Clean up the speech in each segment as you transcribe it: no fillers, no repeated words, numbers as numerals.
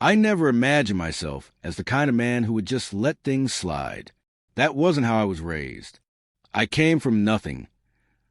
I never imagined myself as the kind of man who would just let things slide. That wasn't how I was raised. I came from nothing.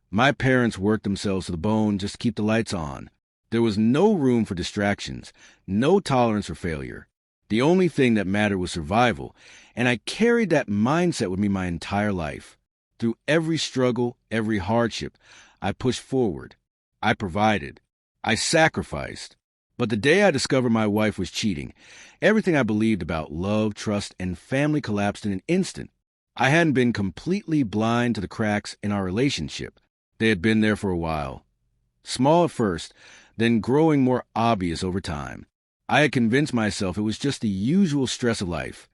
My parents worked themselves to the bone just to keep the lights on. There was no room for distractions, no tolerance for failure. The only thing that mattered was survival, and I carried that mindset with me my entire life. Through every struggle, every hardship, I pushed forward. I provided. I sacrificed. But the day I discovered my wife was cheating, everything I believed about love, trust, and family collapsed in an instant. I hadn't been completely blind to the cracks in our relationship. They had been there for a while. Small at first, then growing more obvious over time. I had convinced myself it was just the usual stress of life.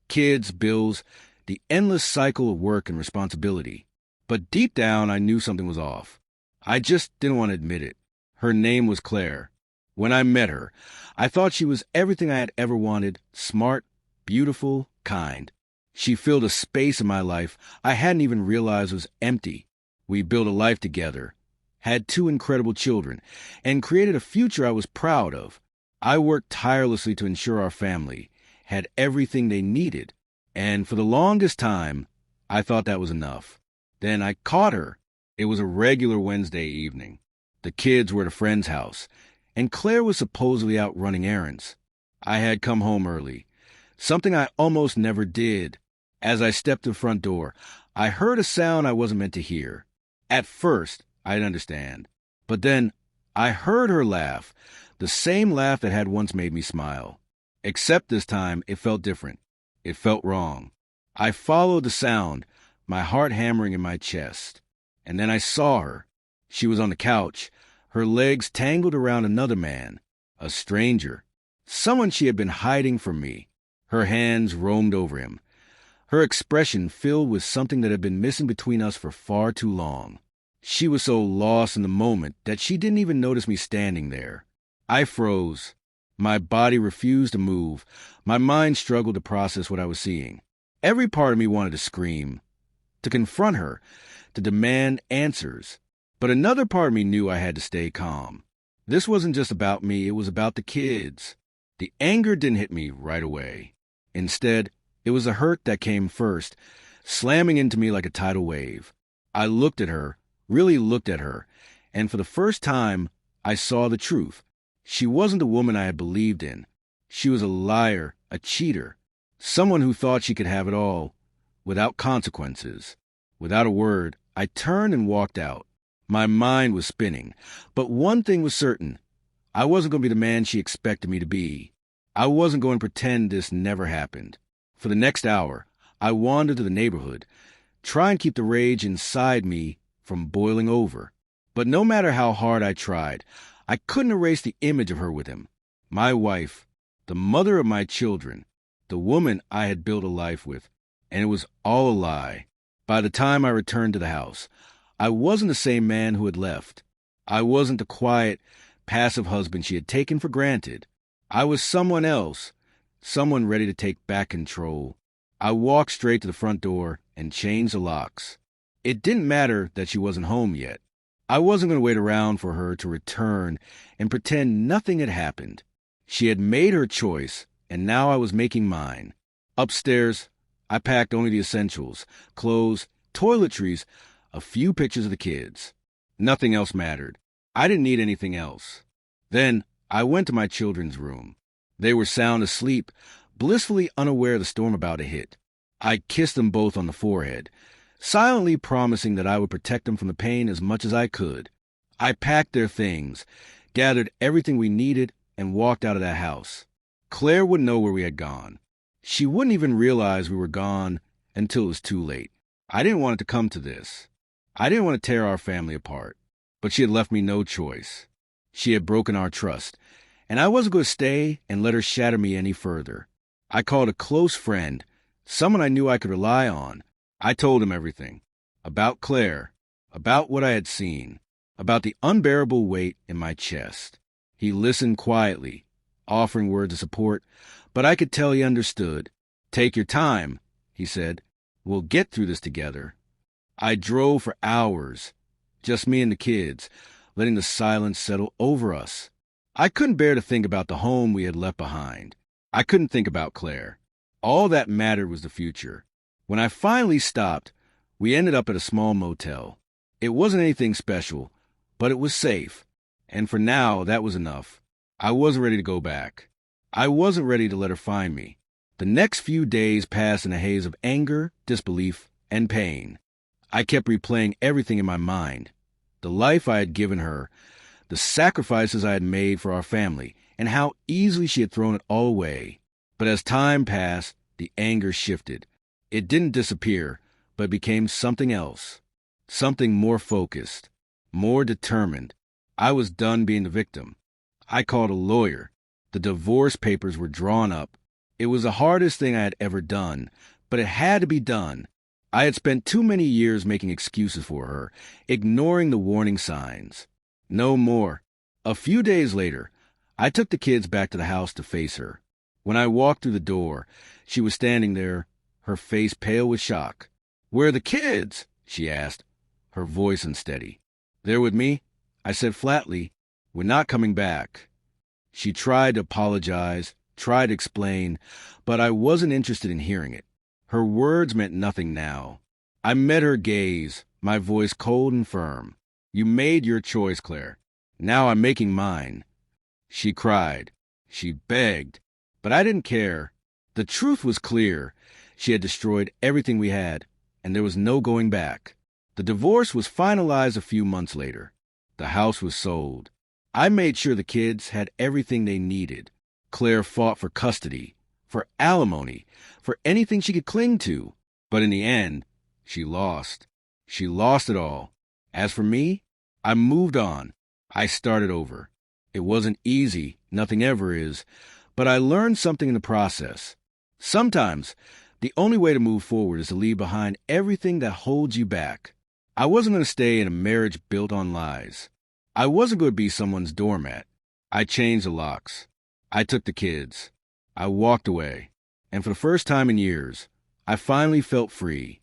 Kids, bills, the endless cycle of work and responsibility. But deep down, I knew something was off. I just didn't want to admit it. Her name was Claire. When I met her, I thought she was everything I had ever wanted: smart, beautiful, kind. She filled a space in my life I hadn't even realized was empty. We built a life together, had 2 incredible children, and created a future I was proud of. I worked tirelessly to ensure our family had everything they needed, and for the longest time, I thought that was enough. Then I caught her. It was a regular Wednesday evening. The kids were at a friend's house, and Claire was supposedly out running errands. I had come home early, something I almost never did. As I stepped to the front door, I heard a sound I wasn't meant to hear. At first, I didn't understand. But then, I heard her laugh, the same laugh that had once made me smile. Except this time, it felt different. It felt wrong. I followed the sound, my heart hammering in my chest. And then I saw her. She was on the couch, her legs tangled around another man, a stranger, someone she had been hiding from me. Her hands roamed over him, her expression filled with something that had been missing between us for far too long. She was so lost in the moment that she didn't even notice me standing there. I froze. My body refused to move. My mind struggled to process what I was seeing. Every part of me wanted to scream, to confront her, to demand answers. But another part of me knew I had to stay calm. This wasn't just about me, it was about the kids. The anger didn't hit me right away. Instead, it was the hurt that came first, slamming into me like a tidal wave. I looked at her, really looked at her, and for the first time, I saw the truth. She wasn't the woman I had believed in. She was a liar, a cheater, someone who thought she could have it all, without consequences. Without a word, I turned and walked out. My mind was spinning, but one thing was certain. I wasn't going to be the man she expected me to be. I wasn't going to pretend this never happened. For the next hour, I wandered to the neighborhood, trying to keep the rage inside me from boiling over. But no matter how hard I tried, I couldn't erase the image of her with him. My wife, the mother of my children, the woman I had built a life with, and it was all a lie. By the time I returned to the house, I wasn't the same man who had left. I wasn't the quiet, passive husband she had taken for granted. I was someone else, someone ready to take back control. I walked straight to the front door and changed the locks. It didn't matter that she wasn't home yet. I wasn't going to wait around for her to return and pretend nothing had happened. She had made her choice, and now I was making mine. Upstairs, I packed only the essentials: clothes, toiletries, a few pictures of the kids. Nothing else mattered. I didn't need anything else. Then I went to my children's room. They were sound asleep, blissfully unaware of the storm about to hit. I kissed them both on the forehead, silently promising that I would protect them from the pain as much as I could. I packed their things, gathered everything we needed, and walked out of that house. Claire wouldn't know where we had gone. She wouldn't even realize we were gone until it was too late. I didn't want it to come to this. I didn't want to tear our family apart, but she had left me no choice. She had broken our trust, and I wasn't going to stay and let her shatter me any further. I called a close friend, someone I knew I could rely on. I told him everything. About Claire, about what I had seen, about the unbearable weight in my chest. He listened quietly, offering words of support, but I could tell he understood. "Take your time," he said. "We'll get through this together." I drove for hours, just me and the kids, letting the silence settle over us. I couldn't bear to think about the home we had left behind. I couldn't think about Claire. All that mattered was the future. When I finally stopped, we ended up at a small motel. It wasn't anything special, but it was safe. And for now, that was enough. I wasn't ready to go back. I wasn't ready to let her find me. The next few days passed in a haze of anger, disbelief, and pain. I kept replaying everything in my mind. The life I had given her, the sacrifices I had made for our family, and how easily she had thrown it all away. But as time passed, the anger shifted. It didn't disappear, but became something else. Something more focused, more determined. I was done being the victim. I called a lawyer. The divorce papers were drawn up. It was the hardest thing I had ever done, but it had to be done. I had spent too many years making excuses for her, ignoring the warning signs. No more. A few days later, I took the kids back to the house to face her. When I walked through the door, she was standing there, her face pale with shock. "Where are the kids?" she asked, her voice unsteady. "They're with me," I said flatly. "We're not coming back." She tried to apologize, tried to explain, but I wasn't interested in hearing it. Her words meant nothing now. I met her gaze, my voice cold and firm. "You made your choice, Claire. Now I'm making mine." She cried. She begged. But I didn't care. The truth was clear. She had destroyed everything we had, and there was no going back. The divorce was finalized a few months later. The house was sold. I made sure the kids had everything they needed. Claire fought for custody, for alimony, for anything she could cling to. But in the end, she lost. She lost it all. As for me, I moved on. I started over. It wasn't easy, nothing ever is, but I learned something in the process. Sometimes, the only way to move forward is to leave behind everything that holds you back. I wasn't going to stay in a marriage built on lies. I wasn't going to be someone's doormat. I changed the locks. I took the kids. I walked away. And for the first time in years, I finally felt free.